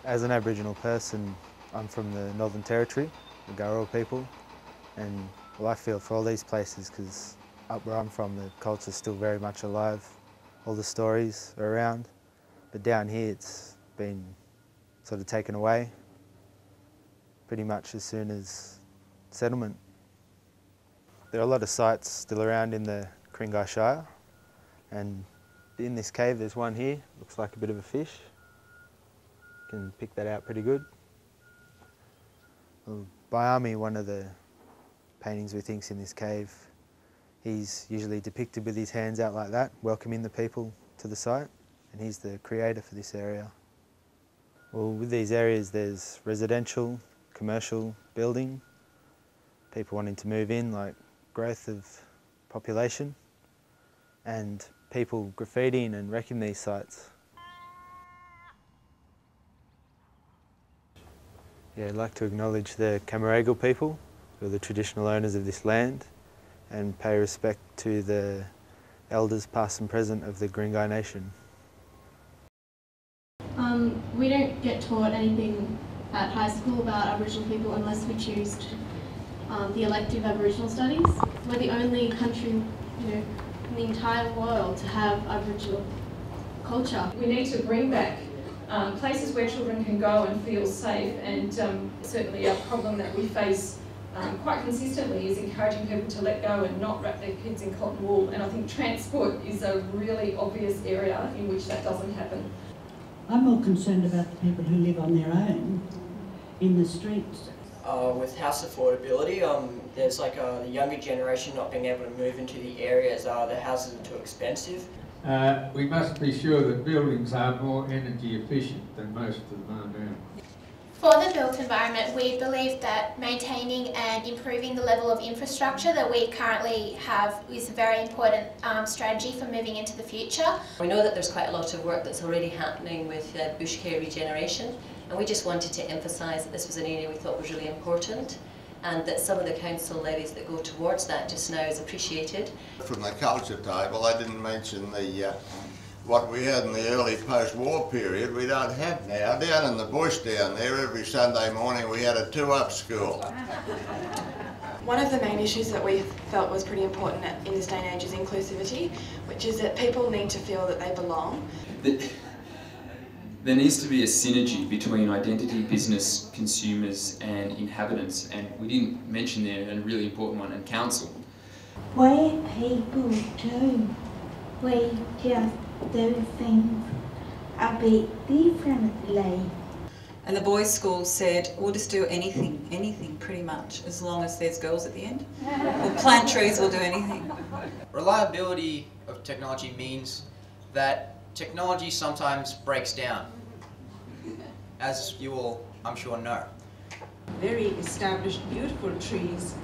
As an Aboriginal person, I'm from the Northern Territory, the Gurrwa people, and well, I feel for all these places because up where I'm from the culture's still very much alive, all the stories are around, but down here it's been sort of taken away pretty much as soon as settlement. There are a lot of sites still around in the Ku-ring-gai Shire, and in this cave there's one here, looks like a bit of a fish. Can pick that out pretty good. Well, Bayami, one of the paintings we think's in this cave, he's usually depicted with his hands out like that, welcoming the people to the site, and he's the creator for this area. Well, with these areas there's residential, commercial building, people wanting to move in, like growth of population, and people graffitiing and wrecking these sites. Yeah, I'd like to acknowledge the Camaragal people, who are the traditional owners of this land, and pay respect to the elders past and present of the Ku-ring-gai Nation. We don't get taught anything at high school about Aboriginal people unless we choose the elective Aboriginal studies. We're the only country, in the entire world to have Aboriginal culture. We need to bring back places where children can go and feel safe, and certainly a problem that we face quite consistently is encouraging people to let go and not wrap their kids in cotton wool, and I think transport is a really obvious area in which that doesn't happen. I'm more concerned about the people who live on their own in the streets. With house affordability, there's like the younger generation not being able to move into the areas, the houses are too expensive. We must be sure that buildings are more energy efficient than most of them are now. For the built environment, we believe that maintaining and improving the level of infrastructure that we currently have is a very important strategy for moving into the future. We know that there's quite a lot of work that's already happening with bush care regeneration, and we just wanted to emphasise that this was an area we thought was really important, and that some of the council levies that go towards that just now is appreciated. From the culture table, I didn't mention the what we had in the early post-war period we don't have now. Down in the bush down there, every Sunday morning we had a 2-up school. One of the main issues that we felt was pretty important in this day and age is inclusivity, which is that people need to feel that they belong. There needs to be a synergy between identity, business, consumers and inhabitants, and we didn't mention there a really important one, and council. We're people too. We just do things a bit differently. And the boys' school said, we'll just do anything pretty much, as long as there's girls at the end. We'll plant trees, we'll do anything. Reliability of technology means that technology sometimes breaks down, as you all, I'm sure, know. Very established, beautiful trees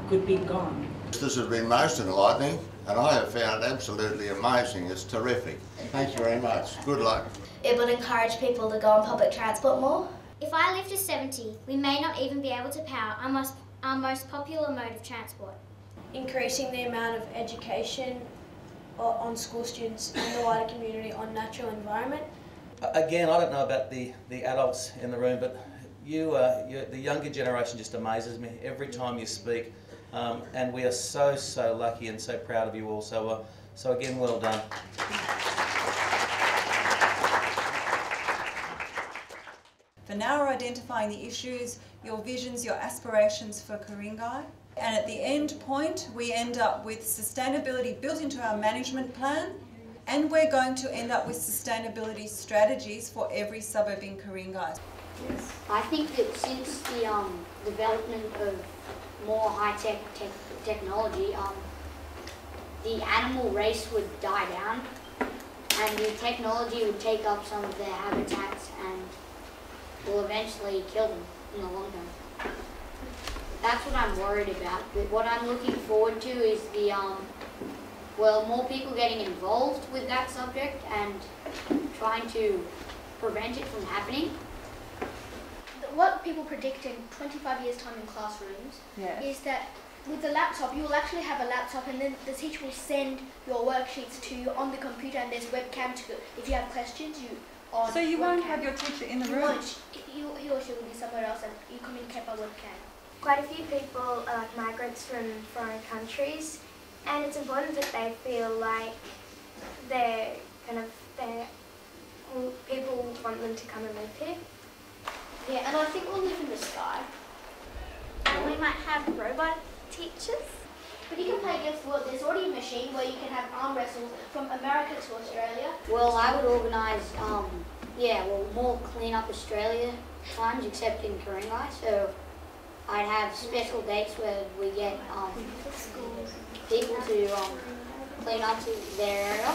could be gone. This has been most enlightening, and I have found it absolutely amazing. It's terrific. Thank you very much. Good luck. It would encourage people to go on public transport more. If I live to 70, we may not even be able to power our most popular mode of transport. Increasing the amount of education on school students and the wider community on natural environment. Again, I don't know about the adults in the room, but the younger generation just amazes me every time you speak. And we are so lucky and so proud of you all. So again, well done. For now, we're identifying the issues, your visions, your aspirations for Ku-ring-gai. And at the end point, we end up with sustainability built into our management plan, and we're going to end up with sustainability strategies for every suburb in Ku-ring-gai. Yes. I think that since the development of more high-tech technology, the animal race would die down, and the technology would take up some of their habitats and will eventually kill them in the long term. That's what I'm worried about. But what I'm looking forward to is the more people getting involved with that subject and trying to prevent it from happening. What people predict in 25 years' time in classrooms is that with the laptop, you will actually have a laptop, and then the teacher will send your worksheets to you on the computer, and there's webcam to, if you have questions, you on. So you won't have your teacher in the room? He or she will be somewhere else and you communicate by webcam. Quite a few people are like migrants from foreign countries, and it's important that they feel like people want them to come and live here. Yeah, and I think we'll live in the sky. And we might have robot teachers. But you can play against the world. There's already a machine where you can have arm wrestles from America to Australia. Well, I would organise, more Clean Up Australia times, except in Ku-ring-gai. So I'd have special dates where we get people to clean up their area.